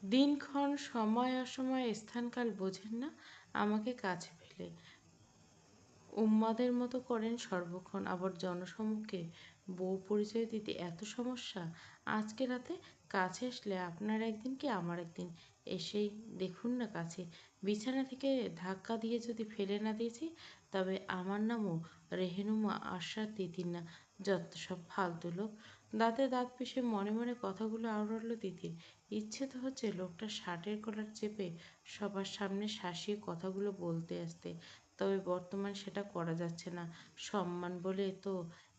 দিনক্ষণ সময় অসময়ে স্থানকাল বোঝেন না, আমাকে কাছে ফেলে উন্মাদের মতো করেন সর্বক্ষণ। আবার জনসম্মুখে বউ পরিচয় দিতে এত সমস্যা। আজকে রাতে কাছে আসলে আপনার একদিন কি আমার একদিন। এসেই দেখুন না কাছে। বিছানা থেকে ধাক্কা দিয়ে যদি ফেলে না দিয়েছি, তবে আমার নামও রেহেনুমা আশা তিতির না। যত সব ফালতু লোক। দাঁতে দাঁত পিষে মনে মনে কথাগুলো আওড়ালো তিতির। ইচ্ছে তো হচ্ছে লোকটার শার্টের কলার চেপে সবার সামনে শাসিয়ে কথাগুলো বলতে আসতে, তবে বর্তমান সেটা করা যাচ্ছে না। সম্মান বলে তো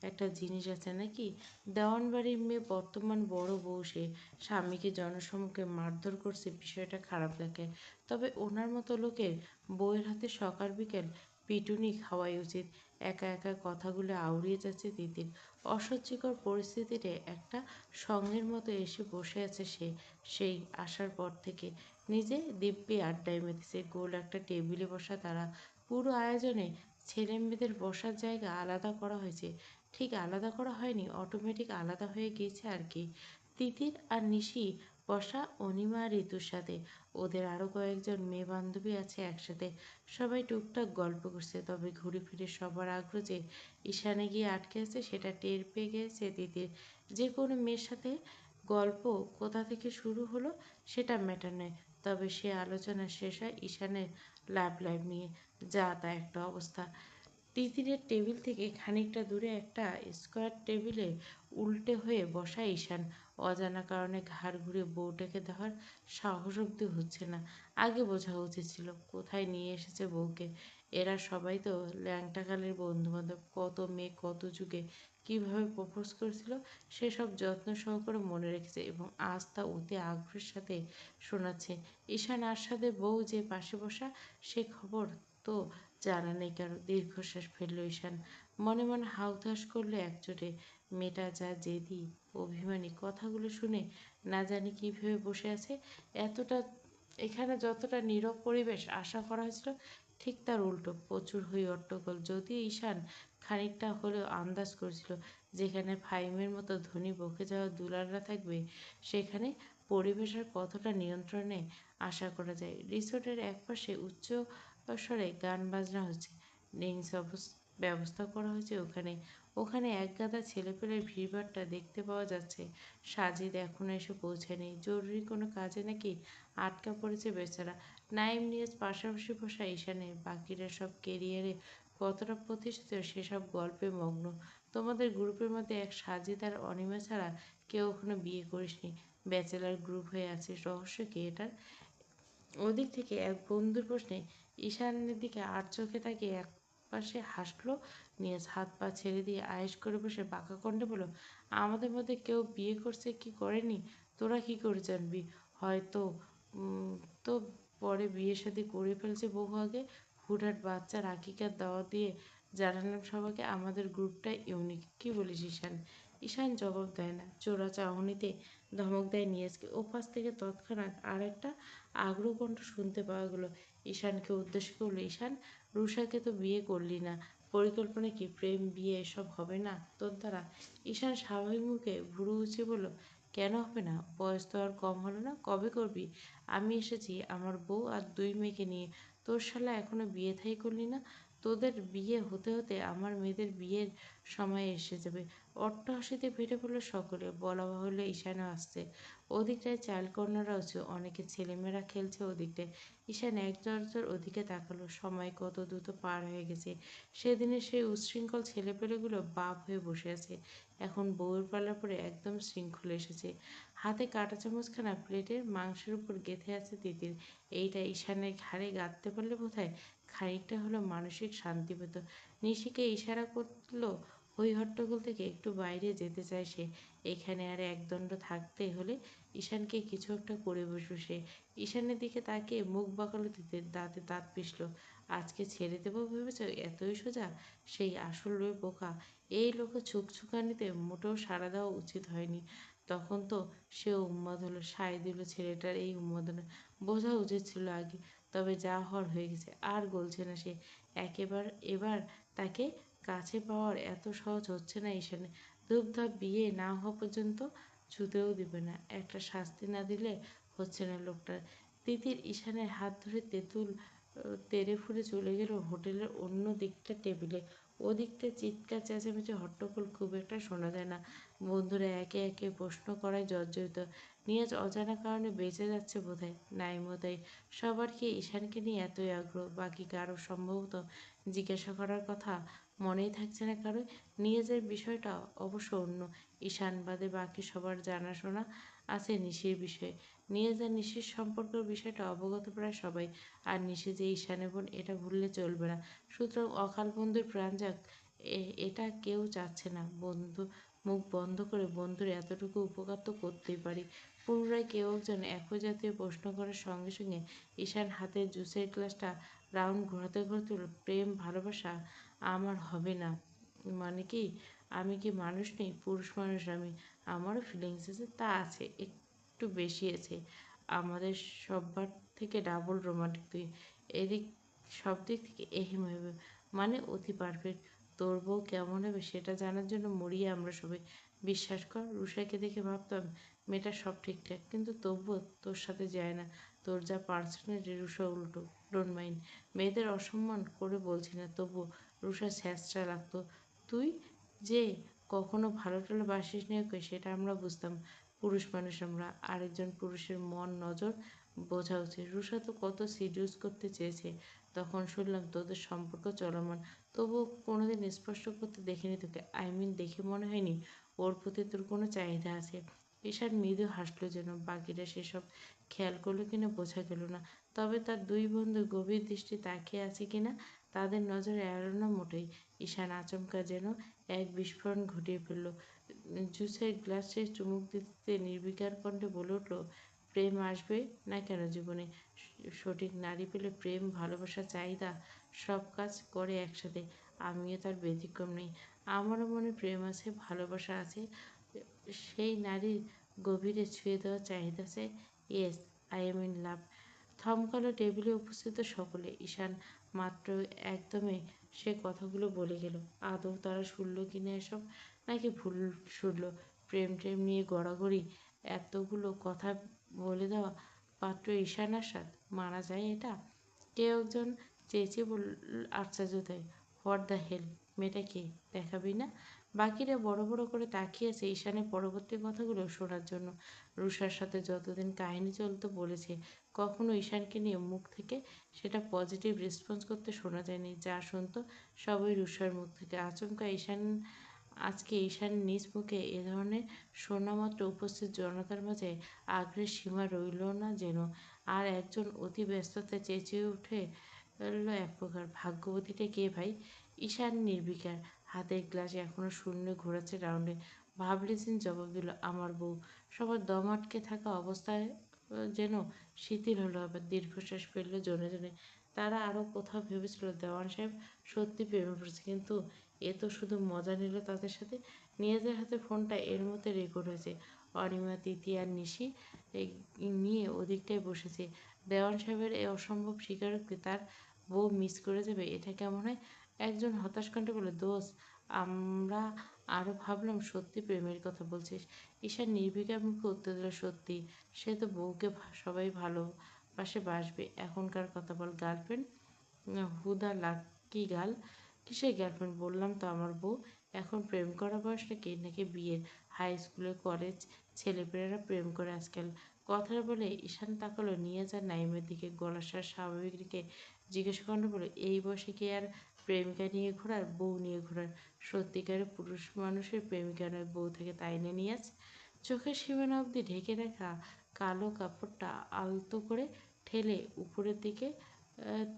একটা জিনিস আছে নাকি? দেওয়ানবাড়ির মেয়ে, বর্তমান বড় বউ, সে স্বামীকে জনসম্মুখে মারধর করছে, বিষয়টা খারাপ লাগে। তবে ওনার মতো লোকের বউয়ের হাতে সকাল বিকেল পিটুনি খাওয়াই উচিত। একা একা কথাগুলো আউড়িয়ে যাচ্ছে তিতির। অস্বস্তিকর পরিস্থিতিতে একটা সঙ্গের মতো এসে বসে আছে সে। সেই আসার পর থেকে নিজে দিব্যি আড্ডায় মেতেছে। গোল একটা টেবিলে বসা তারা। পুরো আয়োজনে ছেলে মেয়েদের বসার জায়গা আলাদা করা হয়েছে। ঠিক আলাদা করা হয়নি, অটোমেটিক আলাদা হয়ে গিয়েছে আর কি। তিতির আর নিশি বসা অনিমা আর ঋতুর সাথে। ওদের আরও কয়েকজন মেয়ে বান্ধবী আছে একসাথে। সবাই টুকটাক গল্প করছে, তবে ঘুরে ফিরে সবার আগ্রহ যে ঈশানে গিয়ে আটকে আছে সেটা টের পেয়ে গেছে তিতির। যে কোনো মেয়ের সাথে গল্প কোথা থেকে শুরু হলো সেটা ম্যাটার নয়, তবে সে আলোচনা শেষ হয় ঈশানের লাভ লাইফ নিয়ে। যা তা একটা অবস্থা। তিতিরের টেবিল থেকে খানিকটা দূরে একটা স্কোয়ার টেবিলে উল্টে হয়ে বসা ঈশান। অজানা কারণে ঘাড় ঘুরে বউটাকে দেখার সাহস অব্দি হচ্ছে না। আগে বোঝা উচিত ছিল কোথায় নিয়ে এসেছে বউকে। এরা সবাই তো ল্যাংটাকালের বন্ধুবান্ধব। কত মেয়ে কত যুগে কীভাবে প্রপোজ করেছিল সেসব যত্ন সহকারে মনে রেখেছে, এবং আজ তা অতি আগ্রহের সাথে শোনাচ্ছে। ঈশান আরশাদের বউ যে পাশে বসা, সে খবর তো জানা নেই কারো। দীর্ঘশ্বাস ফেলল ঈশান। মনে মনে হাউতাস করলো একচোটে। মেয়েটা যা জেদি, অভিমানী, কথাগুলো শুনে না জানি কী ভেবে বসে আছে। এতটা এখানে যতটা নীরব পরিবেশ আশা করা হয়েছিল, ঠিক তার উল্টো, প্রচুর হই হট্টগোল। যদিও ঈশান খানিকটা হলেও আন্দাজ করেছিল, যেখানে ফাইমের মতো ধনী বকে যাওয়া দুলালরা থাকবে, সেখানে পরিবেশের কতটা নিয়ন্ত্রণে আশা করা যায়। রিসোর্টের একপাশে উচ্চ স্বরে গান বাজনা হচ্ছে। ড্রিঙ্কস ব্যবস্থা করা হয়েছে ওখানে। ওখানে একগাদা ছেলেপেলের ভিড়ভাট্টা দেখতে পাওয়া যাচ্ছে। সাজিদ এখনো এসে পৌঁছায়নি। জরুরি কোনো কাজে নাকি আটকা পড়েছে বেচারা। নাইম নিয়াজ পাশাপাশি বসা ঈশানে। বাকিরা সব কেরিয়ারে কতটা প্রতিষ্ঠিত সেসব গল্পে মগ্ন। তোমাদের গ্রুপের মধ্যে এক সাজিদ আর অনিমা ছাড়া কেউ এখনো বিয়ে করিসনি। ব্যাচেলার গ্রুপ হয়ে আছিস, রহস্য কি এটার? ওদিক থেকে এক বন্ধুর প্রশ্নে ঈশানের দিকে আর চোখে তাকিয়ে একপাশে হাসলো নিয়াজ। হাত পা ছেড়ে দিয়ে আয়েশ করে বসে বাঁকা কণ্ঠে বলল, আমাদের মধ্যে কেউ বিয়ে করছে কি করেনি তোরা কি করে জানবি? হয়তো তো পরে বিয়ে শাদী করে ফেলছে বহু আগে। হুটহাট বাচ্চার আকিকার দাওয়াত দিয়ে জানালাম সবাইকে আমাদের গ্রুপটা ইউনিক। কি বলিস ঈশান? ঈশান জবাব দেয় না। চোরা চাহনিতে ধমক দেয় নিয়াজকে। ওপাশ থেকে তৎক্ষণাৎ আর একটা আগ্রহ কণ্ঠ শুনতে পাওয়া গেল। ঈশানকে উদ্দেশ্য করলো, ঈশান, রুষাকে তো বিয়ে করলি না, পরিকল্পনা কি প্রেম বিয়ে এসব হবে না তোর দ্বারা? ঈশান স্বাভাবিক মুখে ভুরু উঁচিয়ে বলল, কেন হবে না? বয়স তো আর কম হলো না। কবে করবি? আমি এসেছি আমার বউ আর দুই মেয়েকে নিয়ে। তোর শালা এখনো বিয়ে থাই করলি না? তোদের বিয়ে হতে হতে আমার মেয়েদের বিয়ের সময় এসে যাবে। অট্টহাসিতে ফেটে পড়ল সকলে। বলা বাহুল্য ঈশানও আসছে। ওদিকটায় চাইল্ড আছে, অনেকে ছেলেমেয়েরা খেলছে ওদিকটায়। ঈশান এক নজর ওদিকে তাকালো। সময় কত দ্রুত পার হয়ে গেছে। সেদিনের সেই উচ্ছৃঙ্খল ছেলেপেলেগুলো বাপ হয়ে বসে আছে। এখন বউয়ের পাল্লা পরে একদম শৃঙ্খল এসেছে। হাতে কাঁটা চামচখানা প্লেটের মাংসের উপর গেঁথে আছে তিতির। এইটা ঈশানের ঘাড়ে গাঁথতে পারলে বোধহয় খানিকটা হলেও মানসিক শান্তি পেত। নিশিকে ইশারা করলো হই হট্টগোল থেকে একটু বাইরে যেতে চায় সে। এখানে আর একদণ্ড থাকতে হলে ঈশানকে কিছু একটা করে বসবে সে। ঈশানের দিকে তাকিয়ে মুখ বাঁকালো তিতির, দাঁতে দাঁত পিষল। আজকে ছেড়ে দেবো ভেবেছ? এতই সোজা? সেই আসল বোকা। এই লোকে ছুকছুকানিতে মোটেও সাড়া দেওয়া উচিত হয়নি। তখন তো সেও উন্মাদ হলো, সায় দিল ছেলেটার এই উন্মাদনা। বোঝা উচিত ছিল আগে। তবে যা হওয়ার হয়ে গেছে, আর গলছে না সে। এবার তাকে কাছে পাওয়ার এত সহজ হচ্ছে না ঈশানে। ধূপধাপ বিয়ে না হওয়া পর্যন্ত ছুতেও দিবে না। একটা শাস্তি না দিলে হচ্ছে না লোকটার। তিতির ঈশানের হাত ধরে তেঁতুল তেড়ে ফুঁড়ে চলে গেল হোটেলের অন্য দিকটা টেবিলে। ওদিকটা চিৎকার চেঁচামেচি হট্টগোল খুব একটা শোনা যায় না। বন্ধুরা একে একে প্রশ্ন করায় জর্জরিত। নিয়াজ অজানা কারণে বেঁচে যাচ্ছে বোধহয়, নাইমও তাই। সবার কি ঈশানকে নিয়ে এতই আগ্রহ? বাকি কারো সম্ভবত জিজ্ঞাসা করার কথা মনেই থাকছে না কারোই। নিয়াজের বিষয়টা অবশ্য অন্য। ঈশান বাদে বাকি সবার জানাশোনা আছে নিশির বিষয়ে। নিয়াজ আর নিশির সম্পর্কের বিষয়টা অবগত প্রায় সবাই। আর নিশি যে ঈশানের বোন এটা ভুললে চলবে না। সুতরাং অকাল বন্ধুর প্রাণ যাক, এটা কেউ চাচ্ছে না। বন্ধু মুখ বন্ধ করে বন্ধুর এতটুকু উপকার তো করতেই পারি। পুনরায় কেউ একজন একই জাতীয় প্রশ্ন করার সঙ্গে সঙ্গে ঈশান হাতের জুসের গ্লাসটা রাউন্ড ঘোরাতে ঘোরাতে বলল, প্রেম ভালোবাসা আমার হবে না মানে কি? আমি কি মানুষ নেই? পুরুষ মানুষ আমি, আমারও ফিলিংস আছে। তা আছে, একটু বেশি আছে। আমাদের সব্বার থেকে ডাবল রোমান্টিক তুই। এদিক সব দিক থেকে এহিম হবে, মানে অতি পারফেক্ট। তোর বউ কেমন হবে সেটা জানার জন্য মরিয়া আমরা সবাই। বিশ্বাস কর, রুষাকে দেখে ভাবতাম মেয়েটা সব ঠিকঠাক, কিন্তু তবুও তোর সাথে যায় না। তোর যা পার্সোনালিটি, রুষা উল্টো। ডোন্ট মাইন্ড, মেয়েদের অসম্মান করে বলছি না, তবুও রুষা ছ্যাঁচড়া লাগতো। তুই যে কখনো ভালো টালো বাসিস নি ওকে সেটা আমরা বুঝতাম। পুরুষ মানুষ আমরা, আরেকজন পুরুষের মন নজর বোঝা উচিত। রুষা তো কত সিডিউস করতে চেয়েছে, তখন শুনলাম তোদের সম্পর্ক চলমান, তবুও কোনোদিন স্পষ্ট করতে দেখিনি তোকে। আই মিন দেখে মনে হয়নি ওর প্রতি তোর কোনো চাহিদা আছে। ঈশান মৃদু হাসলো যেন। বাকিরা সেসব খেয়াল করলো কিনা বোঝা গেল না। তবে তার দুই বন্ধু গভীর দৃষ্টি তাকিয়ে আছে কিনা তাদের নজরে এড়ালো না মোটেই। ঈশান আচমকা যেন এক বিস্ফোরণ ঘটিয়ে ফেলল। জুসের গ্লাসে চুমুক দিতে দিতে নির্বিকার কণ্ঠে বলে উঠল, প্রেম আসবে না কেন জীবনে? সঠিক নারী পেলে প্রেম, ভালোবাসা, চাহিদা সব কাজ করে একসাথে। আমিও তার ব্যতিক্রম নেই। আমারও মনে প্রেম আছে, ভালোবাসা আছে, সেই নারীর গভীরে ছুঁয়ে দেওয়ার চাহিদা আছে। Yes, I am in love. থমকালো টেবিলে উপস্থিত সকলে। ঈশান মাত্র একদমে সে কথাগুলো বলে গেল। আদৌ তারা শুনল কিনা এসব, নাকি ভুল শুনল? প্রেম টেম নিয়ে গড়াগড়ি, এতগুলো কথা বলে দেওয়া পাত্র ঈশান আসাদ, মানা যায় এটা? কেউ একজন চেঁচিয়ে বলল, আশ্চর্য তাই, হোয়াট দ্য হেল, মেয়েটা কে দেখাবি না? বাকিরা বড় বড় করে তাকিয়ে আছে ঈশানের পরবর্তী কথাগুলো শোনার জন্য। রুষার সাথে যতদিন কাহিনী চলতো বলেছে, কখনো ঈশানকে নিয়ে মুখ থেকে সেটা পজিটিভ রেসপন্স করতে শোনা যায়নি। যা শুনতো সবই রুষার মুখ থেকে। আচমকা আজকে ঈশান নিজ মুখে এ ধরনের শোনামাত্র উপস্থিত জনতার মাঝে আগ্রহের সীমা রইল না যেন। আর একজন অতি ব্যস্ততায় চেঁচিয়ে উঠে এল এক প্রকার, ভাগ্যবতীটা কে ভাই? ঈশান নির্বিকার, হাতের গ্লাস এখনো শূন্য ঘোরাচ্ছে রাউন্ডে। ভাবলেছেন জবাব দিল, আমার বউ। সবার দম আটকে থাকা অবস্থায় যেন শিথিল হলো, আবার দীর্ঘশ্বাস ফেললো জনে জনে। তারা আরও কোথাও ভেবেছিল দেওয়ান সাহেব সত্যি প্রেমে পড়েছে, কিন্তু এ তো শুধু মজা নিল তাদের সাথে। নিজেদের হাতে ফোনটা এর মধ্যে রেকর্ড হয়েছে। অনিমা, তিথি আর নিশি নিয়ে ওদিকটায় বসেছে। দেওয়ান সাহেবের এই অসম্ভব স্বীকারোক্তি তার বউ মিস করে যাবে, এটা কেমন হয়? একজন হতাশ কণ্ঠে বলে, দোষ, আমরা আরও ভাবলাম সত্যি প্রেমের কথা বলছিস। ঈশান নির্বিকার মুখে উত্তর দিল, সত্যি। সে তো বউকে সবাই ভালোবাসে বাসবে। এখনকার কথা বল, গার্লফ্রেন্ড? হুদা লাকি গার্ল। কিসের গার্লফ্রেন্ড? বললাম তো আমার বউ। এখন প্রেম করা বয়স নাকি, নাকি বিয়ের? হাই স্কুলে কলেজ ছেলেপেলেরা প্রেম করে আজকাল। কথাটা বলে ঈশান তাকালো নিয়ে যান নাইমের দিকে। গলার স্বর স্বাভাবিক রেখে জিজ্ঞাসা করেন বলে, এই বয়সে কি আর প্রেমিকা নিয়ে ঘোরার, বউ নিয়ে ঘোরার? সত্যিকারের পুরুষ মানুষের প্রেমিকা নয় বউ থেকে, তাই না নিয়াজ? চোখের সীমানা অবধি ঢেকে রাখা কালো কাপড়টা আলতো করে ঠেলে উপরের দিকে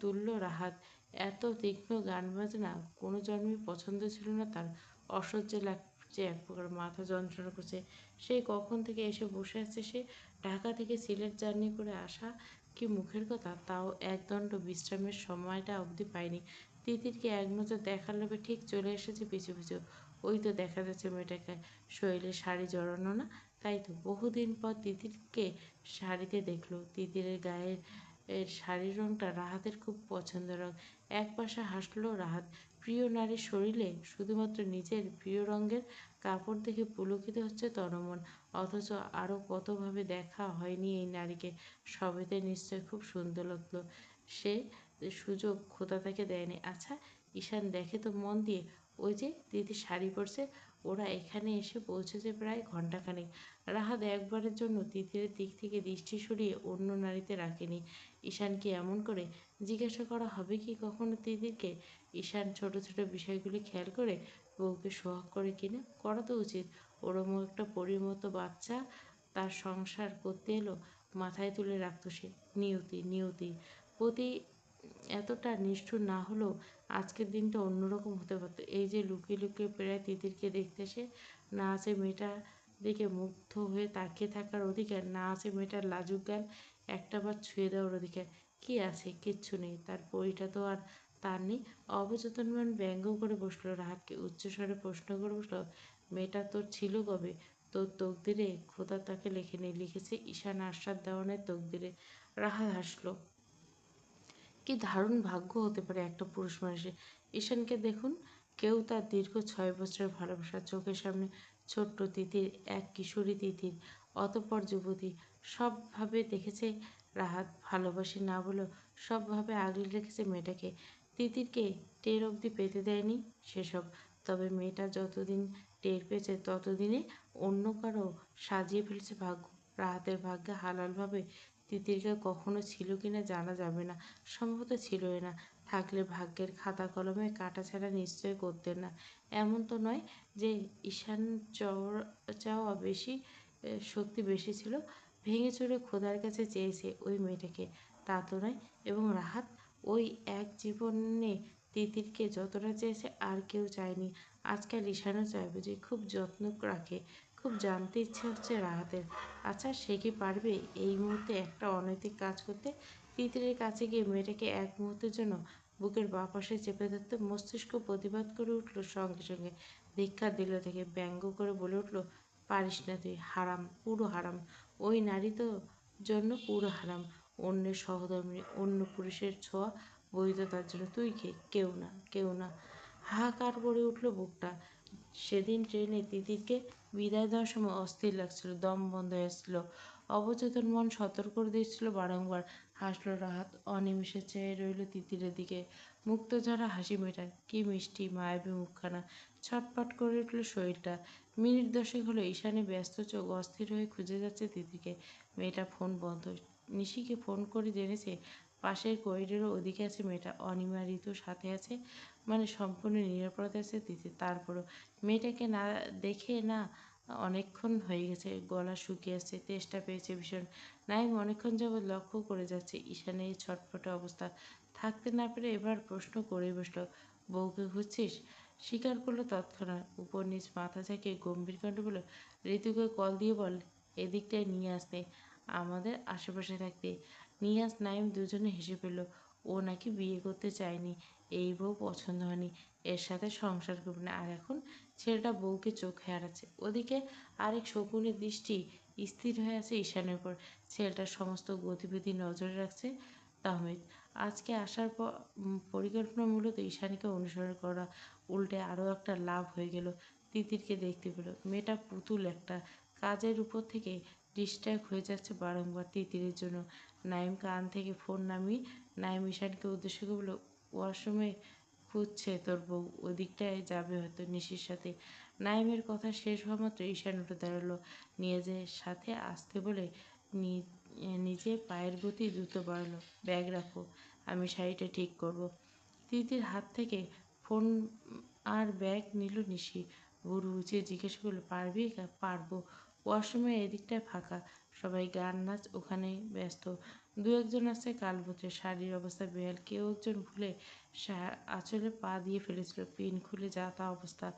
তুলল রাহাত। এত তীক্ষ্ণ গান বাজনা কোনো জন্মই পছন্দ ছিল না তার। অসহ্য লাগছে এক প্রকার, মাথা যন্ত্রণা করছে। সেই কখন থেকে এসে বসে আছে সে। ঢাকা থেকে সিলেট জার্নি করে আসা কি মুখের কথা, তাও একদণ্ড বিশ্রামের সময়টা অবধি পায়নি। তিতিরকে এক নজর দেখার লোভে ঠিক চলে এসেছে পিছু পিছু। ওই তো দেখা যাচ্ছে মেয়েটাকে, শরীরে শাড়ি জড়ানো না? তাই তো, বহুদিন পর তিতিরকে শাড়িতে দেখলো। তিতিরের গায়ের এর শাড়ির রংটা রাহাতের খুব পছন্দের রং। এক পাশে হাসলো রাহাত। প্রিয় নারীর শরীরে শুধুমাত্র নিজের প্রিয় রঙের কাপড় দেখে পুলকিত হচ্ছে তনমন। অথচ আরও কতভাবে দেখা হয়নি এই নারীকে। সবেতে নিশ্চয় খুব সুন্দর লাগলো। সে সুযোগ খোদা তাকে দেয়নি। আচ্ছা, ঈশান দেখে তো মন দিয়ে। ওই যে দিদি শাড়ি পরছে। ওরা এখানে এসে পৌঁছেছে প্রায় ঘন্টাখানেক। রাহাত একবারের জন্য তিতিরের দিক থেকে দৃষ্টি সরিয়ে অন্য নারীতে রাখেনি। ঈশানকে এমন করে জিজ্ঞাসা করা হবে কি কখনো তিতিরকে? ঈশান ছোট ছোট বিষয়গুলি খেয়াল করে বউকে সোহাগ করে কিনা। করা তো উচিত। ওরম একটা পরীর মতো বাচ্চা তার সংসার করতে এলো, মাথায় তুলে রাখতো সে। নিয়তি নিয়তি প্রতি এতটা নিষ্ঠুর না হলেও আজকের দিনটা অন্যরকম হতে পারত। এই যে লুকিয়ে লুকিয়ে প্রায় তিতিরকে দেখতে সে, না আছে মেয়েটা দেখে মুগ্ধ হয়ে তাকিয়ে থাকার অধিকার, না আছে মেয়েটার লাজুক গান একটাবার ছুঁয়ে দেওয়ার অধিকার। কি আছে? কিচ্ছু নেই। তার পরিটা তো আর তার নেই। অবচেতনমন ব্যঙ্গ করে বসলো রাহাতকে, উচ্চস্বরে প্রশ্ন করে বসলো, মেয়েটা তোর ছিল কবে? তোর তকদিরে খোদা তাকে লেখেনি, লিখেছে ঈশান আরশাদ দেওয়ানের তকদিরে। রাহাত হাসলো। কি দারুণ ভাগ্য হতে পারে একটা পুরুষ মানুষের। ঈশানকে দেখুন, কেউ তার দীর্ঘ 6 বছরের ভালোবাসা, চোখের সামনে ছোট্ট তিতির, এক কিশোরী তিতির, অতঃপর যুবতী, সবভাবে দেখেছে রাহাত। ভালোবাসি না বলেও সবভাবে আগলে রেখেছে মেয়েটাকে। তিতিরকে টের অবধি পেতে দেয়নি সেসব। তবে মেয়েটা যতদিন টের পেয়েছে ততদিনে অন্য কারো সাজিয়ে ফেলেছে ভাগ্য। রাহাতের ভাগ্যে হালালভাবে তিতিরকে কখনো ছিল কিনা জানা যাবে না। সম্ভবত ছিলই না। থাকলে ভাগ্যের খাতা কলমে কাটাছেঁড়া নিশ্চয় করতেন না। এমন তো নয় যে ঈশান চাওয়া বেশি, শক্তি বেশি ছিল, ভেঙে চুরে খোদার কাছে চেয়েছে ওই মেয়েটাকে। তা তো নয়। এবং রাহাত ওই এক জীবনে তিতিরকে যতটা চেয়েছে আর কেউ চায়নি। আজকাল ঈশানও চায় বুঝি, খুব যত্ন রাখে। খুব জানতে ইচ্ছে হচ্ছে রাহাতের। আচ্ছা, সে কি পারবে এই মুহূর্তে একটা অনৈতিক কাজ করতে? তিতিরের কাছে গিয়ে মেয়েটাকে এক মুহূর্তের জন্য বুকের বাঁ পাশে চেপে ধরতে মস্তিষ্ক প্রতিবাদ করে উঠল সঙ্গে সঙ্গে। ধিক্কার দিল থেকে ব্যঙ্গ করে বলে উঠল, পারিস না তুই, হারাম, পুরো হারাম। ওই নারী তো জন্য পুরো হারাম। অন্যের সহধর্মিণী, অন্য পুরুষের ছোঁয়া বৈধ তার জন্য। তুই কে? কেউ না, কেউ না। হাহাকার করে উঠল বুকটা। সেদিন ট্রেনে তিতিরকে বিদায় দেওয়ার সময় অস্থির লাগছিল, দম বন্ধ হয়ে আসছিল। অবচেতন মন সতর্ক করে দিচ্ছিল বারংবার। হাসল রাহাত, অনিমেষে চেয়ে রইল তিতিরের দিকে। মুক্তঝরা হাসি মেটার, কি মিষ্টি মায়াবী মুখখানা। ছটপট করে উঠল শরীরটা। মিনিট 10 হলো ঈশানে ব্যস্ত চোখ অস্থির হয়ে খুঁজে যাচ্ছে তিতিরকে। মেয়েটা ফোন বন্ধ। নিশিকে ফোন করে জেনেছে পাশের করিডোরের ওদিকে আছে মেয়েটা। অনিমা, ঋতু সাথে আছে, মানে সম্পূর্ণ নিরাপদে আছে তিতির। তারপরও মেয়েটাকে না দেখে না অনেকক্ষণ হয়ে গেছে। গলা শুকিয়ে আসছে, তেষ্টা পেয়েছে ভীষণ। নাইম অনেকক্ষণ যাবৎ লক্ষ্য করে যাচ্ছে ঈশানের এই ছটফটে অবস্থা। থাকতে না পেরে এবার প্রশ্ন করেই বসল, বউকে খুঁজছিস? স্বীকার করলো তৎক্ষণাৎ, উপর নিচ মাথা ঝাঁকিয়ে গম্ভীর কণ্ঠে বলল, ঋতুকে কল দিয়ে বল এদিকটায় নিয়ে আসতে, আমাদের আশেপাশে থাকতে। নিয়াজ নাইম দুজনে হেসে ফেলল। ও নাকি বিয়ে করতে চায়নি, এই বউ পছন্দ হয়নি, এর সাথে সংসার করবে না। আর এখন ছেলেটা বউকে চোখে হারাচ্ছে। ওদিকে আরেক শকুনের দৃষ্টি স্থির হয়ে আছে ঈশানের উপর। ছেলেটার সমস্ত গতিবিধি নজরে রাখছে তাহমিদ। আজকে আসার পরিকল্পনা মূলত ঈশানীকে অনুসরণ করা। উল্টে আরও একটা লাভ হয়ে গেল, তিতিরকে দেখতে পেল। মেয়েটা পুতুল একটা, কাজের উপর থেকে ডিস্ট্র্যাক্ট হয়ে যাচ্ছে বারংবার তিতিরের জন্য। নাইম কান থেকে ফোন নামিয়ে নাইম ঈশানকে উদ্দেশ্য করে বলল, ওয়াশরুমে খুঁজছে তোর বউ, ওদিকটায় যাবে হয়তো নিশির সাথে। নাইমের কথা শেষ হওয়া মাত্র ঈশান উঠে দাঁড়ালো। নিজের সাথে আসতে বলে নিজে পায়ের গতি দ্রুত বাড়ালো। ব্যাগ রাখো, আমি শাড়িটা ঠিক করব। তিতির হাত থেকে ফোন আর ব্যাগ নিল নিশি। ভুরু উঁচিয়ে জিজ্ঞেস করলো, পারবি? পারবো। ওয়াশরুমে এদিকটায় ফাঁকা, সবাই গান নাচ ওখানে ব্যস্ত। দু একজন আছে কালভদ্রে, শাড়ির অবস্থা বেহাল। কেউ একজন ভুলে আঁচলে পা দিয়ে ফেলেছিল, পিন খুলে যা তা অবস্থা।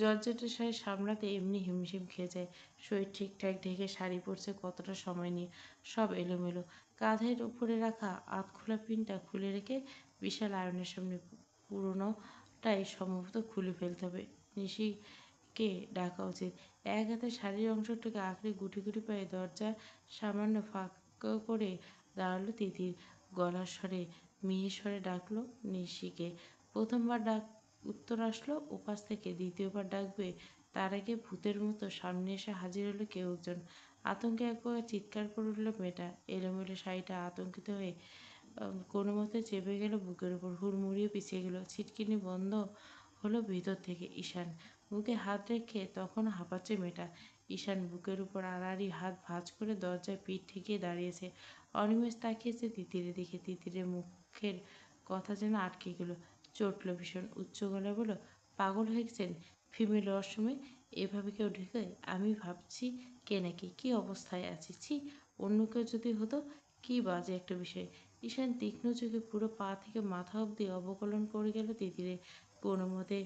জর্জেটের শাড়ি সামলাতে এমনি হিমশিম খেয়ে যায়। শরীর ঠিকঠাক ঢেকে শাড়ি পরছে কতটা সময় নিয়ে, সব এলোমেলো। কাঁধের উপরে রাখা আধখোলা পিনটা খুলে রেখে বিশাল আয়নের সামনে। পুরোনোটাই সম্ভবত খুলে ফেলতে হবে। নিশিকে ডাকা উচিত। এক হাতে শাড়ির অংশটাকে আঁকড়ে গুটি গুটি পায়ে দরজার সামান্য ফাঁক করে দাঁড়ালো তিতির। গলার স্বরে মিহি স্বরে ডাকলো নিশিকে। প্রথমবার ডাক উত্তর আসলো ওপাশ থেকে, দ্বিতীয়বার ডাকবে তার আগে ভূতের মতো সামনে এসে হাজির হলো কেউ একজন। আতঙ্কে এক প্রকার চিৎকার করে উঠল মেয়েটা। এলোমেলো শাড়িটা আতঙ্কিত হয়ে কোনো মতে চেপে গেল বুকের উপর, হুড়মুড়িয়ে পিছিয়ে গেল। ছিটকিনি বন্ধ হলো ভিতর থেকে। ঈশান বুকে হাত রেখে তখনও হাঁপাচ্ছে মেয়েটা। ঈশান বুকের উপর আড়াআড়ি হাত ভাঁজ করে দরজায় পিঠ ঠেকিয়ে দাঁড়িয়েছে। অনিমেষ তাকিয়েছে তিতিরের দিকে। তিতিরের মুখের কথা যেন আটকে গেল, চটল ভীষণ। উচ্চ গলায় বলল, পাগল হয়ে গেছেন? ফিমেল ওয়াশরুমে এভাবে কেউ ঢুকে? আমি ভাবছি কে নাকি, কি অবস্থায় আছি। ছি, অন্য কেউ যদি হতো। কি বাজে একটা বিষয়। ঈশান তীক্ষ্ণ চোখে পুরো পা থেকে মাথা অবধি অবকলন করে গেল তিতিরে। কোনো মতে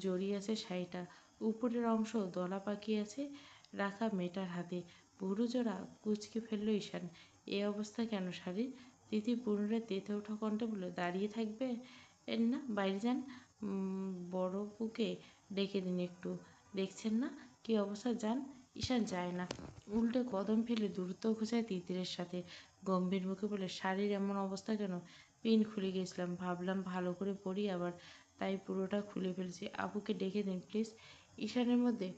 জড়িয়ে আছে শাড়িটা, উপরের অংশ দলা পাকিয়ে আছে রাখা মেয়েটার হাতে। ভুরু জোড়া কুঁচকে ফেলল ঈশান। এ অবস্থা কেন শাড়ির? তিথি পুনরায় তেতে ওঠা কণ্ঠে বলল, দাঁড়িয়ে থাকবে না, বাইরে যান। বড় বুকে ডেকে দিন একটু। দেখছেন না কি অবস্থা, যান। ঈশান যায় না, উল্টে কদম ফেলে দূরত্ব ঘোচায় তিতিরের সাথে। গম্ভীর মুখে বলে, শাড়ির এমন অবস্থা কেন? পিন খুলে গেছিলাম, ভাবলাম ভালো করে পরি আবার, তাই পুরোটা খুলে ফেলেছি। আবুকে ডেকে দিন প্লিজ। ঈশানের মধ্যে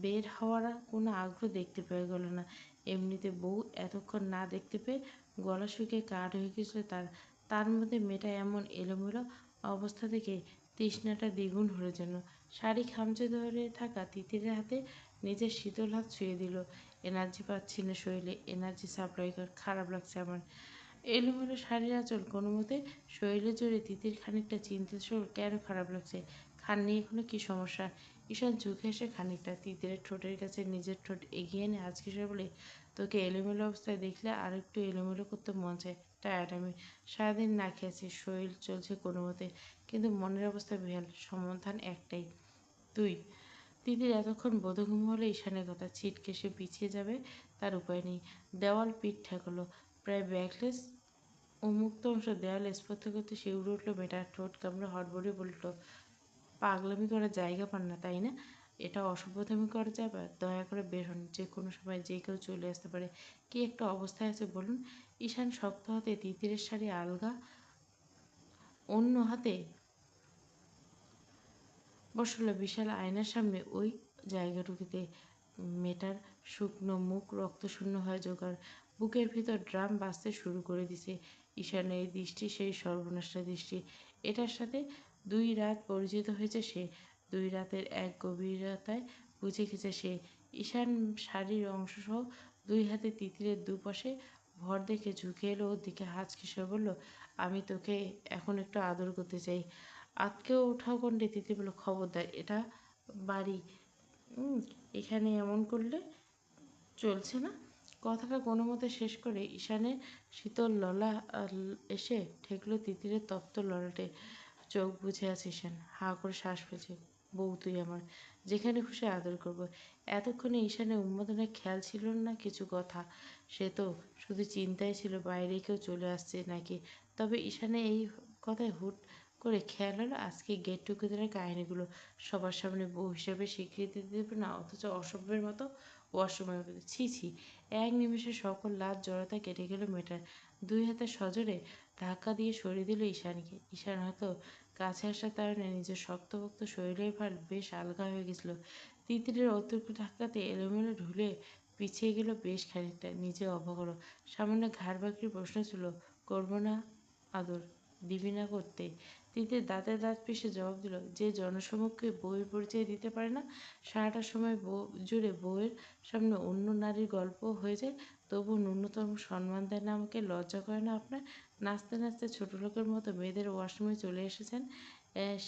বের হওয়ার কোনো আগ্রহ দেখতে পাওয়া গেল না। এমনিতে বউ এতক্ষণ না দেখতে পেয়ে গলা শুকিয়ে কাঠ হয়ে গেছিল তার। তার মধ্যে মেয়েটা এমন এলোমেলো অবস্থা থেকে তৃষ্ণাটা দ্বিগুণ হলো যেন। শাড়ি খামচে ধরে থাকা তিতিরের হাতে নিজের শীতল হাত ছুঁয়ে দিল। এনার্জি পাচ্ছি না শরীরে, এনার্জি সাপ্লাই কর, খারাপ লাগছে আমার। এলোমেলো শাড়ির আঁচল কোনো মতে শরীরে জড়িয়ে তিতির খানিকটা চিন্তিত স্বর, কেন খারাপ লাগছে? খাননি এখনো, কি সমস্যা? ঈশান চোখে এসে খানিকটা তিতিরের ঠোঁটের কাছে নিজের ঠোঁট এগিয়ে এনে আজকে সে বলে, তোকে এলোমেলো অবস্থায় দেখলে আর একটু এলোমেলো করতে মন চায়। টায়ার্ড আমি, সারাদিন না খেয়েছি, শরীর চলছে কোনো মতে, কিন্তু মনের অবস্থা বেহাল। সমাধান একটাই, তুই। তিতির এতক্ষণ বোধগম্য হলে ঈশানের কথা। ছিটকে সে পিছিয়ে যাবে তার উপায় নেই। দেওয়াল পিঠ ঠেকালো, প্রায় ব্যাকলেস উন্মুক্ত অংশ দেওয়ালে স্পর্শ করতে শিউরে উঠল মেয়েটা। ঠোঁট কামড়ে হড়বড়িয়ে বলল, পাগলামি করার জায়গা পান না তাই না? এটা অসভ্যতামি করা যাবে? দয়া করে বের হন, যে কোনো সময় যে কেউ চলে আসতে পারে। কি একটা অবস্থায় আছে বলুন। ঈশান শক্ত হাতে তিতিরের শাড়ি আলগা, অন্য হাতে বসল বিশাল আয়নার সামনে। ওই জায়গাটুকুতে মেয়েটার শুকনো মুখ রক্তশূন্য হয়ে জোগাড়, বুকের ভিতর ড্রাম বাজতে শুরু করে দিছে। ঈশানের এই দৃষ্টি সেই সর্বনাশা দৃষ্টি। এটার সাথে 2 রাত পরিচিত হয়েছে সে। 2 রাতের এক গভীরতায় বুঝে গেছে সে। ঈশান শাড়ির অংশসহ 2 হাতে তিতিরের দুপাশে ভর দেখে ঝুঁকে এলো ওর দিকে। হাঁচকি সে বলল, আমি তোকে এখন একটু আদর করতে চাই। আঁতকে ওঠা কণ্ঠে তিথি বলল, খবরদার, এটা বাড়ি, এখানে এমন করলে চলছে না। কথাটা কোনো মতে শেষ করে ঈশানের শীতল ললা এসে ঠেকল তিতিরের তপ্ত ললাটে। চোখ বুজে আছে ঈশান, হাঁ করে শ্বাস ফেলছে। বউ তুই আমার, যেখানে খুশি আদর করব। এতক্ষণে ঈশানের উন্মাদনায় খেয়াল ছিল না কিছু কথা। সে তো শুধু চিন্তায় ছিল বাইরে কেউ চলে আসছে নাকি। তবে ঈশানের এই কথায় হুট করে খেয়াল হলো আজকে গেট টুগেদারের কাহিনীগুলো। সবার সামনে বউ হিসেবে স্বীকৃতি দেবে না, অথচ অসভ্যের মতো ওয়াশরুমের মধ্যে। ছি ছি। এক নিমেষে সকল লাজ জড়তা কেটে গেল মেয়েটার। 2 হাতে সজোরে ধাক্কা দিয়ে সরিয়ে দিল ঈশানকে। ঈশান হয়তো কাছে আসার কারণে নিজের শক্তপোক্ত শরীরের ভার বেশ আলগা হয়ে গেছিল। তিতিরের অতিরিক্ত ধাক্কাতে এলোমেলো ঢুলে পিছিয়ে গেল বেশ খানিকটা। নিজে অবাক হলো। সামান্য ঘাড় বাঁকিয়ে প্রশ্ন ছিল, করবো না আদর? দিবি না করতে? তিতির দাঁতে দাঁত পিষে জবাব দিল, যে জনসমক্ষে বউয়ের পরিচয় দিতে পারে না, সারাটা সময় জুড়ে বউয়ের সামনে অন্য নারীর গল্প হয়ে যায়, তবু ন্যূনতম সম্মান দেয় না আমাকে? লজ্জা করে না আপনার? নাচতে নাচতে ছোটো লোকের মতো মেয়েদের ওয়াশরুমে চলে এসেছেন,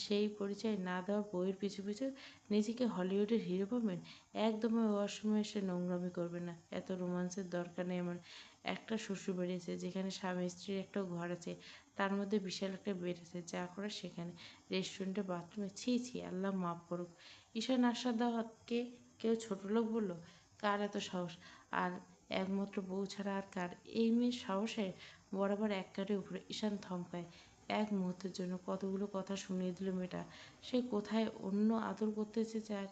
সেই পরিচয় না দেওয়া বউয়ের পিছু পিছু নিজেকে হলিউডের হিরো ভাবেন? একদমই ওয়াশরুমে এসে নোংরামি করবেন না। এত রোমান্সের দরকার নেই আমার। একটা শ্বশুরবাড়ি আছে যেখানে স্বামী স্ত্রীর একটা ঘর আছে, তার মধ্যে বিশাল একটা বেড আছে, যা করার সেখানে, রেস্টুরেন্টে, বাথরুমে। ছি ছি, আল্লাহ মাফ করুক। ঈশান আশা দেওয়াকে কেউ ছোট লোক বলল? কার এত সাহস? আর একমাত্র বউ ছাড়া আর কার? এই মেয়ের সাহসে বরাবর এক কাঠে উপরে। ঈশান থমকায়। এক মুহূর্তের জন্য কতগুলো কথা শুনিয়ে দিল মেয়েটা। সে কোথায় অন্য আদর করতে চায়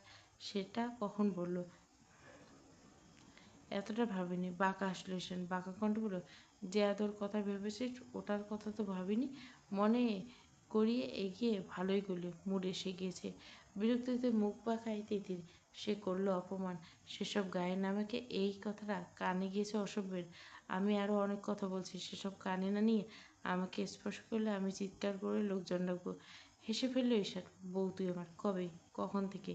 সেটা কখন বলল? এতটা ভাবিনি। বাঁকা আসলো ঈশান, বাঁকা কণ্ঠ বলল, যে আদর কথা ভেবেছিস ওটার কথা তো ভাবিনি। মনে করিয়ে এগিয়ে ভালোই করলি, মুড এসে গিয়েছে। বিরক্তিতে মুখ বাঁকায় তিতির। সে করলো অপমান, সেসব গায়ের নামেকে এই কথাটা কানে গিয়েছে অসভ্যের। আমি আরও অনেক কথা বলছি, সেসব কানে না নিয়ে আমাকে স্পর্শ করলে আমি চিৎকার করে লোকজন ডাকবো। হেসে ফেললো ঈশান। বউ তুই আমার? কবে? কখন থেকে?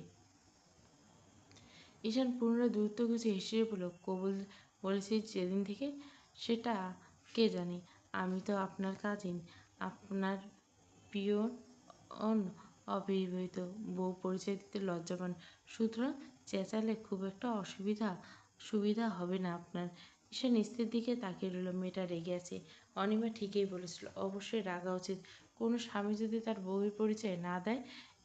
ঈশান পুনরায় দূরত্ব গুছিয়ে হেসে বলল, কবুল বলেছি যেদিন থেকে। সেটা কে জানে। আমি তো আপনার কাজিন, আপনার পিয়ন, অবিবাহিত। বউ পরিচয় দিতে লজ্জা পান, সুতরাং চেঁচালে খুব একটা সুবিধা হবে না আপনার। ঈশান স্ত্রীর দিকে তাকিয়ে রইল। মেয়েটা রেগে আছে। অনিমা ঠিকই বলেছিল, অবশ্যই রাগা উচিত। কোনো স্বামী যদি তার বউয়ের পরিচয় না দেয়,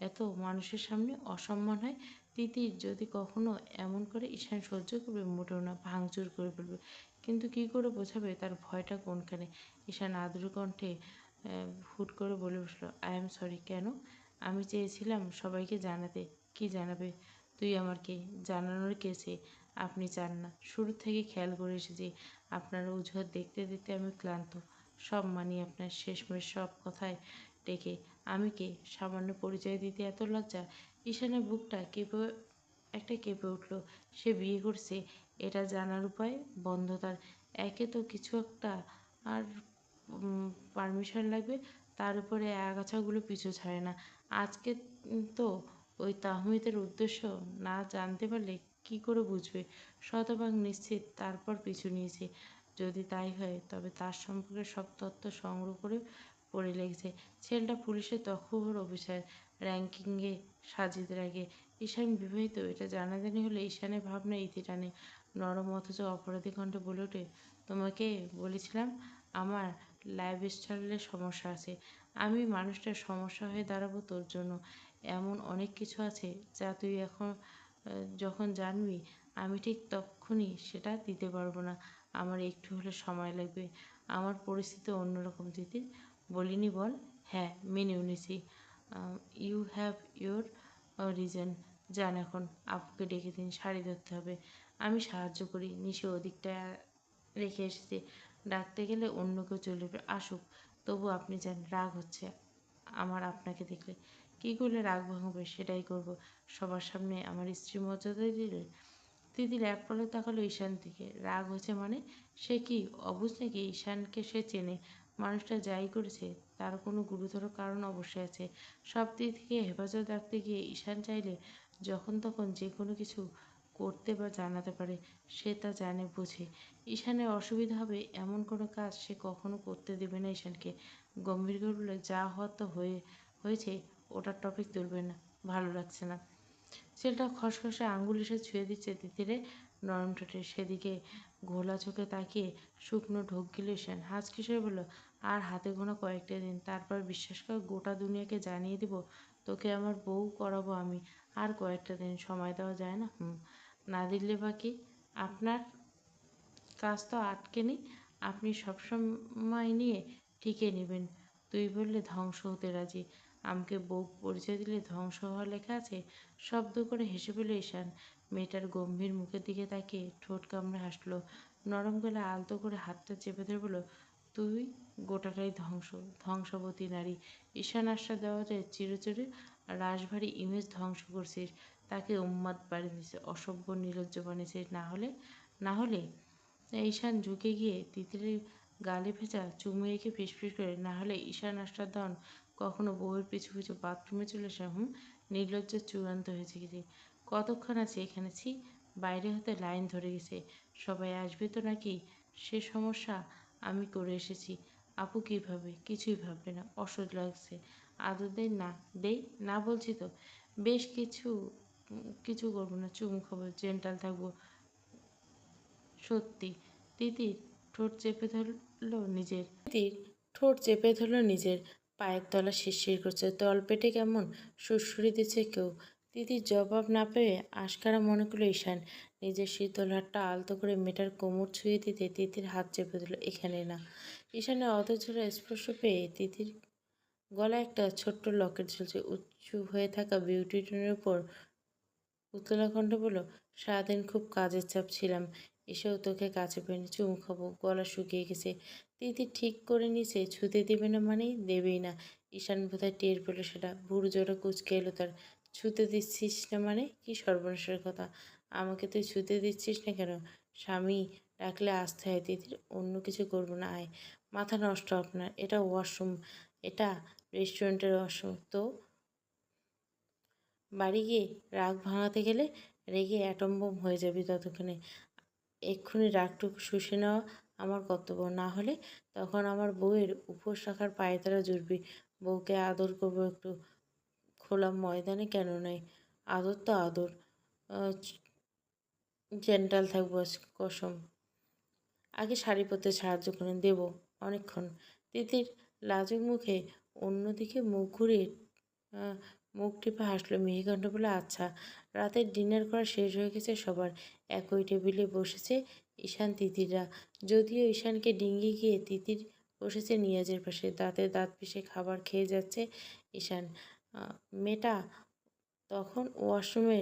এত মানুষের সামনে অসম্মান হয়। তিতির যদি কখনো এমন করে, ঈশান সহ্য করবে? মোটেও না, ভাঙচুর করে ফেলবে। কিন্তু কি করে বোঝাবে তার ভয়টা কোনখানে? ঈশান আদ্র কণ্ঠে হুট করে বলে বসল, আই এম সরি। কেন? আমি চেয়েছিলাম সবাইকে জানাতে। কি জানাবে? তুই আমার কে? জানানোর কেসে আপনি চান না। শুরু থেকে খেয়াল করে এসেছি। আপনার অজুহাত দেখতে দেখতে আমি ক্লান্ত। সব মানি আপনার, শেষমেশ সব কথায় ডেকে। আমি কে? সামান্য পরিচয় দিতে এত লজ্জা? ঈশানের বুকটা কেঁপে উঠল। সে বিয়ে করছে, এটা জানার উপায় বন্ধ তার। একে তো কিছু একটা, আর পারমিশন লাগবে, তার উপরে আগাছাগুলো পিছু ছাড়ে না। আজকে তো ওই তাহমিদের উদ্দেশ্য না জানতে পারলে কি করে বুঝবে? শতভাগ নিশ্চিত তারপর পিছু নিয়েছে। যদি তাই হয় তবে তার সম্পর্কে সব তথ্য সংগ্রহ করে পড়ে লেগেছে। ছেলেটা পুলিশের তখবর অফিসার, র্যাঙ্কিংয়ে সাজিয়ে রাখে। ঈশান বিবাহিত, এটা জানাজানি হলে ঈশানের ভাবনা ইতি টানে। নরম অথচ অপরাধী কণ্ঠে বলে ওঠে, তোমাকে বলেছিলাম আমার লাইফস্টাইলের সমস্যা আছে। আমি মানুষটার সমস্যা হয়ে দাঁড়াবো তোর জন্য। এমন অনেক কিছু আছে যা তুই এখন যখন জানবি, আমি ঠিক তক্ষুনি সেটা দিতে পারবো না। আমার একটু হলে সময় লাগবে। আমার পরিস্থিতি অন্যরকম তিতির। বলিনি বল? হ্যাঁ, মেনেও নিছি। You have your reason. যান এখন, আপুকে ডেকে দিন, শাড়ি ধরতে হবে। আমি সাহায্য করি। নিশে ওদিকটা রেখে এসেছি, ডাকতে গেলে অন্য কেউ চলে যাবে। আসুক, তবু আপনি যান। রাগ হচ্ছে আমার আপনাকে দেখলে। কী করলে রাগ ভাঙবে সেটাই করব। সবার সামনে আমার স্ত্রী মর্যাদা দিলে। তিতির এক পলক তাকালো ঈশান দিকে। রাগ হয়েছে মানে? সে কি অবুঝ নাকি? ঈশানকে সে চেনে। মানুষটা যাই করেছে তার কোনো গুরুতর কারণ অবশ্যই আছে। সব দিক থেকে হেফাজত রাখতে গিয়ে ঈশান চাইলে যখন তখন যে কোনো কিছু করতে বা জানাতে পারে। সে তা জানে, বোঝে। ঈশানের অসুবিধা হবে এমন কোনো কাজ সে কখনো করতে দেবে না ঈশানকে। গম্ভীর করে বলল, যা হওয়ার তো হয়েছে, ওটার টপিক তুলবে না। ভালো লাগছে না। ছেলেটা খসখসে আঙুল এসে ছুঁয়ে দিচ্ছে তিতিরে নরম ঠোঁটে। সেদিকে ঘোলা চোখে তাকিয়ে শুকনো ঢোক গিলে ঈশান হাঁচকি সরে বলল, আর হাতে গোনা কয়েকটা দিন, তারপর বিশ্বাস কর গোটা দুনিয়াকে জানিয়ে দিব তোকে আমার বউ করাবো আমি। আর কয়েকটা দিন সময় দেওয়া যায় না? না দিলে বা কি? আপনার কাজ তো আটকে নেই। আপনি সবসময় নিয়ে টিকে নেবেন। তুই বললে ধ্বংস হতে রাজি। আমাকে বউ পরিচয় দিলে ধ্বংস হওয়া লেখা আছে? শব্দ করে হেসে ফেলল ঈশান। মেয়েটার গম্ভীর মুখের দিকে তাকিয়ে ঠোঁট কামড়ে হাসল। নরম গলায় আলতো করে হাতটা চেপে ধরে বলল, তুই গোটাটাই ধ্বংস, ধ্বংসবতী নারী। ঈশান আশ্বাস দেওয়া যায় চিরচেরে রাশভারী ইমেজ ধ্বংস করছিস। তাকে উন্মাদ বাড়ি দিছে, অসভ্য নির্লজ্জ বানিয়েছিস। না হলে ঈশান ঝুঁকে গিয়ে তিতিরের গালে ভেজা চুমু এঁকে ফিসফিস করে, না হলে ঈশান আস্বাদন কখনো বউয়ের পিছু পিছু বাথরুমে চলে আসে। নির্লজ্জের চূড়ান্ত হয়েছে কি? কতক্ষণ আছে এখানে? ছি, বাইরে হতে লাইন ধরে গেছে। সবাই আসবে তো নাকি? সে সমস্যা আমি করে এসেছি। আপু কী ভাবে? কিছুই ভাববে না। অসহ্য লাগছে। আদর দেই? না দেই না বলছি তো। বেশ, কিছু করবো না, চুমু খাবো, জেন্টাল থাকবো। সত্যি। তিতির ঠোঁট চেপে ধরল নিজের পায়ের তলা শিরশির করছে, তলপেটে কেমন সুড়সুড়ি দিচ্ছে কেউ। তিতির জবাব না পেয়ে আশকারা মনে করলো ঈশান। নিজের শীতল হাতটা আলতো করে মেয়েটার কোমর ছুঁয়ে দিতে তিতির হাত চেপে দিল, এখানে না। ঈশানের অধৈর্য স্পর্শ পেয়ে তিতির গলায় একটা ছোট্ট লকেট ঝুলছে। উঁচু হয়ে থাকা বিউটি টনের উপর উতলা কণ্ঠে বলল, সারাদিন খুব কাজের চাপ ছিলাম, এসেও তোকে কাছে পেয়ে চুমু খাবো, গলা শুকিয়ে গেছে। তিতির ঠিক করে নিছে ছুতে দেবে না মানেই দেবেই না। ঈশান বোধহয় টের পেল সেটা, ভুরু জোড়া কুঁচকে এলো তার। ছুতে দিচ্ছিস না মানে কি সর্বনাশের কথা? আমাকে তুই ছুতে দিচ্ছিস না কেন? স্বামী ডাকলে আসতে হয় তিতির, অন্য কিছু করবো না, আয়। মাথা নষ্ট আপনার, এটা ওয়াশরুম, এটা রেস্টুরেন্টের ওয়াশরুম তো। বাড়ি গিয়ে রাগ ভাঙাতে গেলে রেগে অ্যাটম বোম হয়ে যাবি ততক্ষণে। এক্ষুনি রাগটুকু শুষে নেওয়া আমার কর্তব্য, না হলে তখন আমার বউয়ের উপোস রাখার পায়তারা জুড়বি। বউকে আদর করবো একটু, খোলা ময়দানে কেন নয়? আদর তো আদর, জেন্টাল থাকবো কসম। আগে শাড়ি পরতে সাহায্য করে দেব অনেকক্ষণ। তিতির লাজুক মুখে অন্যদিকে মুখ ঘুরিয়ে আহ, মুখ টিপে হাসলো মিহিকণ্ঠ বলে, আচ্ছা। রাতের ডিনার করা শেষ হয়ে গেছে সবার। একই টেবিলে বসেছে ঈশান তিতিররা। যদিও ঈশানকে ডিঙ্গি গিয়ে তিতির বসেছে নিয়াজের পাশে, দাঁতে দাঁত পিষে খাবার খেয়ে যাচ্ছে ঈশান। মেয়েটা তখন ওয়াশরুমে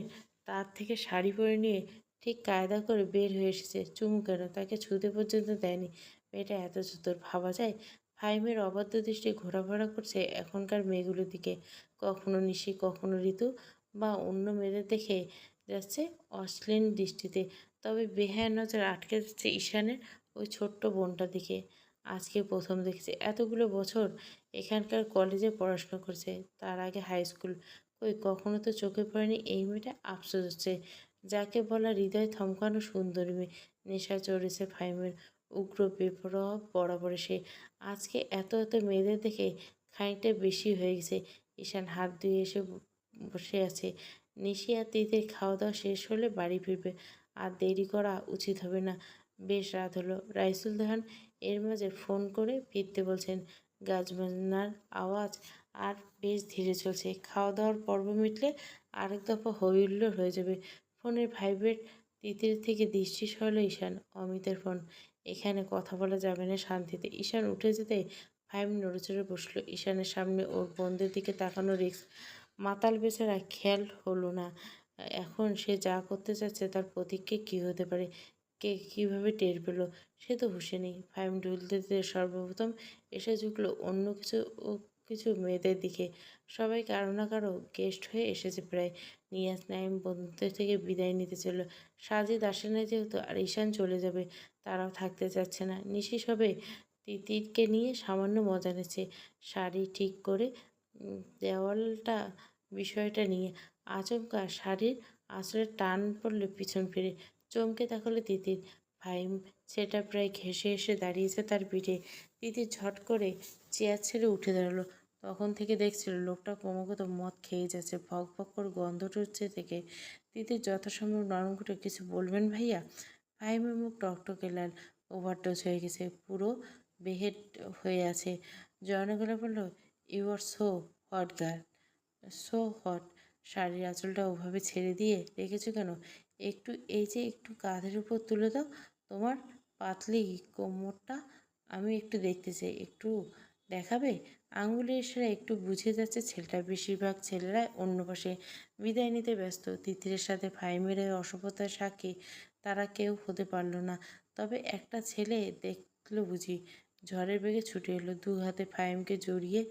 তার থেকে শাড়ি পরে নিয়ে ঠিক কায়দা করে বের হয়ে এসেছে। চুমু কেন, তাকে ছুতে পর্যন্ত দেয়নি। মেয়েটা এত চতুর ভাবা যায়? ফাহিমের অবাধ্য দৃষ্টি ঘোরাফেরা করছে এখনকার মেয়েগুলোর দিকে। কখনো নিশি, কখনো ঋতু বা অন্য মেয়েদের দেখে যাচ্ছে অশ্লীল দৃষ্টিতে। তবে বেহায়া নজর আটকে যাচ্ছে ঈশানের ওই ছোট্ট বোনটা দিকে। আজকে প্রথম দেখছে, এতগুলো বছর এখানকার কলেজে পড়াশোনা করছে, তার আগে হাই স্কুল। কই কখনো তো চোখে পড়েনি এই মেয়েটা। আফসোস হচ্ছে, যাকে বলা হৃদয় থমকানো সুন্দরী মেয়ে। নেশা চড়েছে ফাহিমের, উগ্র বেপরোয়া বরাবর সে। আজকে এত এত মেয়েদের দেখে খানিকটা বেশি হয়ে গেছে। ঈশান হাত ধুয়ে এসে বসে আছে। নিশি আর তিতির খাওয়া দাওয়া শেষ হলে বাড়ি ফিরবে, আর দেরি করা উচিত হবে না। বেশ রাত হলো। রাইসুল দেহান এর মাঝে ফোন করে ফিরতে বলছেন। গাছ বাজনার আওয়াজ আর বেশ ধীরে চলছে। খাওয়া দাওয়ার পর্ব মিটলে আরেক দফা হই হুল্লোড় হয়ে যাবে। ফোনের ভাইব্রেট, তিতির থেকে দৃষ্টি সরল ঈশান। অমিতের ফোন। এখানে কথা বলা যাবে না শান্তিতে। ঈশান উঠে যেতে ফাইম নড়েচড়ে বসলো। ঈশানের সামনে ওর বোনদের দিকে তাকানো রিস্ক। মাতাল বেচারা খেয়াল হলো না এখন সে যা করতে চাচ্ছে তার প্রতিক্রিয়া কী হতে পারে। কে কীভাবে টের পেল? সে তো হুঁশে নেই। ফাইম ঢুল দিতে সর্বপ্রথম এসে ঝুঁকলো অন্য কিছু মেয়েদের দিকে। সবাই কারো না কারো গেস্ট হয়ে এসেছে প্রায়। নিয়াজ নাইম বন্ধুদের থেকে বিদায় নিতে চলল। সাজিদ আসে না যেহেতু, আর ঈশান চলে যাবে, তারাও থাকতে চাচ্ছে না। নিশি সবে তিতিরকে নিয়ে সামান্য মজা নিচ্ছে, শাড়ি ঠিক করে দেওয়ালটা বিষয়টা নিয়ে। আচমকা শাড়ির আঁচড়ে টান পড়লে পিছন ফিরে চমকে তাকালো তিতির। ফাহিম সেটা প্রায় ঘেঁষে এসে দাঁড়িয়েছে তার পিঠে। তিতির ঝট করে চেয়ার ছেড়ে উঠে দাঁড়ালো। তখন থেকে দেখছিল লোকটা ক্রমাগত মদ খেয়ে যাচ্ছে, ভক ভক করে গন্ধ উঠছে থেকে। তিতির যথাসম্ভব নরম করে, কিছু বলবেন ভাইয়া? ফাহিমের মুখ টকটকে লাল, ওভারডোজ হয়ে গেছে, পুরো বেহেড হয়ে আছে। জয়নগলা বলল, you are so hot girl, so hot. শাড়ির আঁচলটা ওভাবে ছেড়ে দিয়ে রেখেছো কেন? একটু এই যে একটু কাঁধের উপর তুলে দাও তোমার পাতলি কোমরটা, আমি একটু দেখতে চাই। একটু দেখাবে? আঙুলের ইশারায় একটু বুঝে যাচ্ছে ছেলেটা। বেশিরভাগ ছেলেরাই অন্য পাশে বিদায় নিতে ব্যস্ত। তিতিরের সাথে ফাহিমের এই অসভ্যতার সাক্ষী তারা কেউ হতে পারল না। তবে একটা ছেলে দেখলো বুঝি, ঝড়ের বেগে ছুটে এলো, দু হাতে ফাহিমকে জড়িয়ে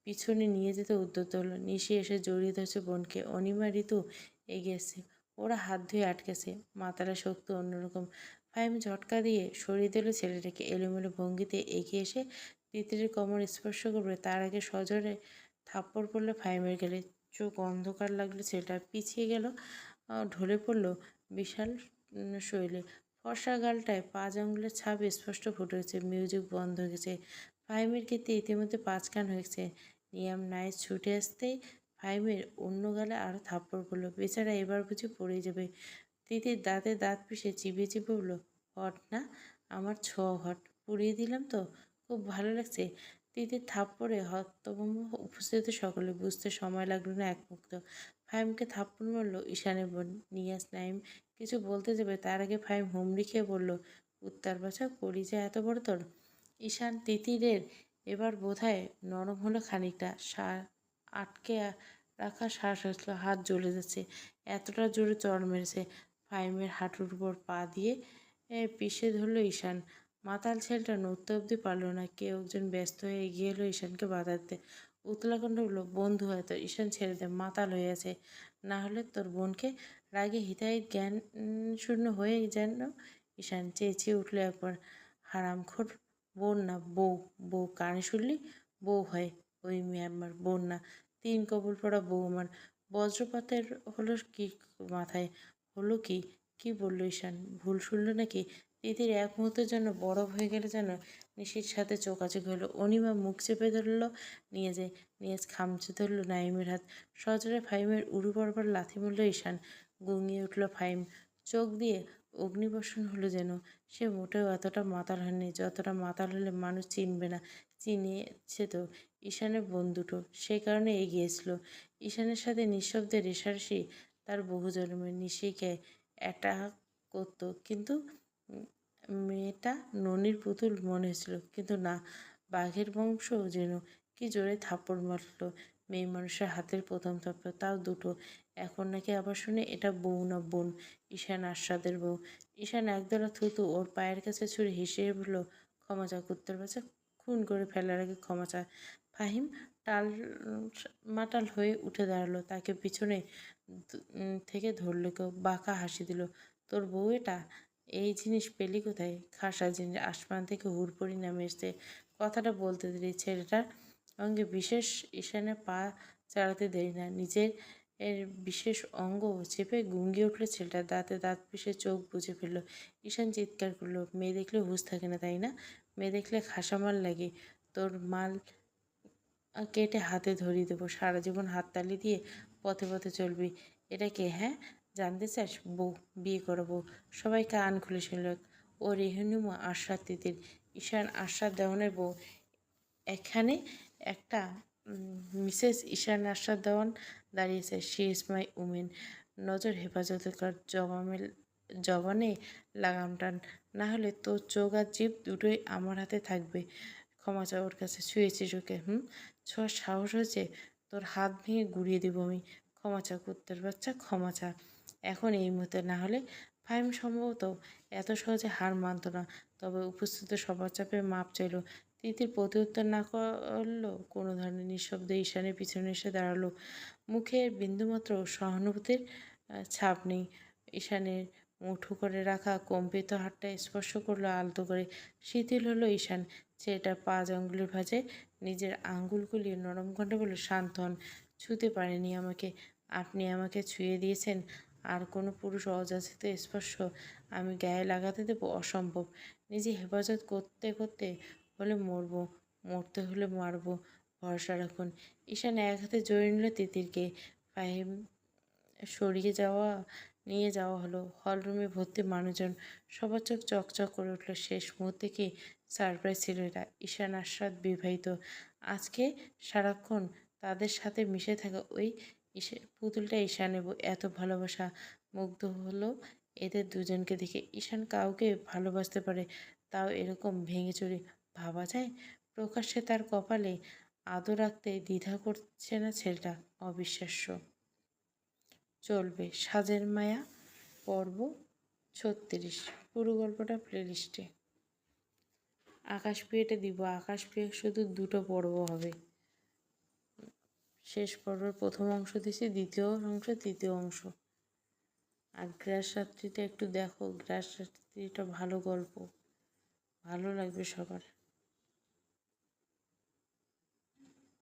পিছনে নিয়ে যেতে উদ্যত হলো। নিশি এসে জড়িয়ে ধরছে বোনকে। অনিমা, ঋতু এগিয়ে এসছে, ওরা হাত ধুয়ে আটকেছে। মাতারা শক্তি অন্যরকম। ফাহিম ঝটকা দিয়ে সরিয়ে দিল ছেলেটাকে। এলোমেলো ভঙ্গিতে এগিয়ে এসে তিতিরের কোমর স্পর্শ করবে তার আগে সজোরে থাপ্পড় পড়লো ফাহিমের গেলে। চোখ অন্ধকার লাগলো ছেলেটা, পিছিয়ে গেল, ঢলে পড়লো বিশাল শৈলে। ফর্সা গালটায় 5 আঙুলের ছাপ স্পষ্ট ফুটে হয়েছে। মিউজিক বন্ধ হয়ে গেছে। ফাহিমের কীর্তি ইতিমধ্যে 5 কান হয়েছে। নিয়াম নাইস ছুটে আসতেই ফাহিমের অন্য গালে আরও থাপ্পড় পড়লো। বেচারা এবার বুঝি পড়ে যাবে। তিতির দাঁতে দাঁত পিষে চিবিয়ে চিবিয়ে বলল, হট না? আমার ছোঁয়া হট, পুড়িয়ে দিলাম তো? খুব ভালো লাগছে। তিতির থাপ্পড়ে হতভম্ব উপস্থিত সকলে। বুঝতে সময় লাগলো না এক মুহূর্ত। ফাহিমকে থাপ্পড় মারল ঈশানের বোন। নিয়াজ নাইম কিছু বলতে যাবে তার আগে ফাহিম হুমড়ি খেয়ে বলল, কুত্তার বাছা, কলিজা এত বড় তোর? ঈশান তিতিরের এবার বোধহয় নরম হলো খানিকটা। আটকে রাখা শ্বাস আসলো, হাত জ্বলে যাচ্ছে, এতটা জোরে চড় মেরেছে। ফাহিমের হাঁটুর উপর পা দিয়ে পিষে ধরল ঈশান। মাতাল ছেলেটা নড়তে অবধি পারল না। কেউ একজন ব্যস্ত হয়ে এগিয়ে এলো ঈশানকে বাঁধাতে। উতলাকণ্ঠ বলল, বন্ধু হয়তো। ঈশান ছেড়ে দে, মাতাল হয়ে আছে। না হলে তোর বোনকে রাগে হিতাহিত জ্ঞান শূন্য হয়ে যেন। ঈশান চেঁচিয়ে উঠল একবার, হারামখোর। বোন না, বউ। বউ কানে শুনলি? বউ হয় ওই মেয়ে আমার, বোন না। তিন কবুল পড়া বউ আমার। বজ্রপাতের হলো কি মাথায়? হলো কি? কি বলল ঈশান? ভুল শুনল নাকি? তিতির এক মুহূর্তের জন্য বরফ হয়ে গেলে যেন। নিশির সাথে চোখাচোখি হলো। অনিমা মুখ চেপে ধরল নিয়াজে। নিয়াজ খামচে ধরল নাইমের হাত। সজোরে ফাহিমের উড়ু বরাবর লাথি মারল ঈশান। গুঙিয়ে উঠল ফাহিম। চোখ দিয়ে অগ্নিবর্ষণ হলো যেন। সে মোটেও এতটা মাতাল হয়নি যতটা মাতাল হলে মানুষ চিনবে না। চিনিয়েছে তো ঈশানের বোন দুটো, সেই কারণে এগিয়েছিল। ঈশানের সাথে নিঃশব্দে রেষারেষি তার বহু জন্মের। নিশিকে অ্যাটাক করত, কিন্তু মেয়েটা ননির পুতুল মনে হয়েছিল। কিন্তু না, বাঘের বংশ যেন। কি জোরে থাপ্পড় মারল মেয়ে মানুষের হাতের প্রথম থাপ্পড়, তাও দুটো। এখন নাকি আবার শুনে এটা বউ না বোন, ঈশান আশাদের বউ। ঈশান একদলা থুতু ওর পায়ের কাছে ছুঁড়ে হেসে বলল, ক্ষমা চা কুত্তার বাচ্চা, খুন করে ফেলার আগে ক্ষমা চা। ফাহিম টাল মাটাল হয়ে উঠে দাঁড়ালো। তাকে পিছনে থেকে ধরল কেউ। বাঁকা হাসি দিল। তোর বউ এটা? এই জিনিস পেলি কোথায়? খাসা জিনিস, আসমান থেকে হুড়পড়ি নামে এসছে। কথাটা বলতে দেরি ছেলেটার অঙ্গে বিশেষ। ঈশানের পা চালাতে দেরি না। নিজের বিশেষ অঙ্গ চেপে গুঙ্গিয়ে উঠল ছেলেটা। দাঁতে দাঁত পিষে চোখ বুজে ফেলল। ঈশান চিৎকার করলো, মেয়ে দেখলে হুঁশ থাকে না তাই না? মেয়ে দেখলে খাসা মাল লাগে? তোর মাল কেটে হাতে ধরিয়ে দেবো। সারা জীবন হাততালি দিয়ে পথে পথে চলবি। এটা কে? হ্যাঁ, জানতে চাস? বউ, বিয়ে করবো। সবাই কান খুলে শুনল। ও রেহনুমা আশরাত তিতির, ঈশান আশরাত দেওয়ানের বউ। এখানে একটা মিসেস ঈশান আশরাত দেওয়ান দাঁড়িয়েছে। She is my women. নজর হেফাজতে কর। জবানে লাগাম টান, না হলে তোর চোখ আর জিভ দুটোই আমার হাতে থাকবে। ক্ষমা চা ওর কাছে। ছুঁয়েছিস ওকে? ছোঁয়ার সাহস হয়েছে? তোর হাত ভেঙে গুঁড়িয়ে দেবো আমি। ক্ষমা চা কুত্তার বাচ্চা, ক্ষমা চা এখন, এই মুহূর্তে। না হলে ফাহিম সম্ভবত এত সহজে হার মানত না। তবে উপস্থিত সবার চাপে মাপ চাইল। তিতির প্রতিউত্তর না করলো কোনো ধরনের। নিঃশব্দে ঈশানের পিছনে এসে দাঁড়ালো। মুখের বিন্দুমাত্র সহানুভূতির ছাপ নেই। ঈশানের মুঠো করে রাখা কম্পিত হাতটা স্পর্শ করলো আলতো করে। শিথিল হলো ঈশান। ছেলেটার 5 আঙ্গুলের ভাঁজে নিজের আঙ্গুল গুলিয়ে নরম কণ্ঠে বলল, শান্ত হন। ছুঁতে পারেনি আমাকে, আপনি আমাকে ছুঁয়ে দিয়েছেন। আর কোনো পুরুষ অযাচিত স্পর্শ আমি গায়ে লাগাতে দেব? অসম্ভব। নিজে হেফাজত করতে করতে হলে মরবো, মরতে হলে মারবো, ভরসা রাখুন। ঈশান এক হাতে জড়িয়ে নিল তিতিরকে। ফাহিম সরিয়ে নিয়ে যাওয়া হলো। হলরুমে ভর্তি মানুষজন। সবার চোখ চকচক করে উঠল। শেষ মুহূর্তে কি সারপ্রাইজ ছিল এটা! ঈশান আশরাত বিবাহিত। আজকে সারাক্ষণ তাদের সাথে মিশে থাকা ওই পুতুলটা ঈশানের বউ। এত ভালোবাসা। মুগ্ধ হলো এদের দুজনকে দেখে। ঈশান কাউকে ভালোবাসতে পারে, তাও এরকম ভেঙে চুরে। ভাবা যায়? প্রকাশ্যে তার কপালে আদর রাখতে দ্বিধা করছে না ছেলেটা। অবিশ্বাস্য। চলবে সাজের মায়া পর্ব 36। পুরো গল্পটা প্লেলিস্টে। আকাশপ্রিয়াটা দিব। আকাশপ্রিয়া শুধু 2টো পর্ব হবে। শেষ পর্বের প্রথম অংশ দিছি, দ্বিতীয় অংশ, তৃতীয় অংশ। আর গ্রাস রাত্রিটা একটু দেখো। গ্রাস রাত্রিটা ভালো গল্প, ভালো লাগবে সবার।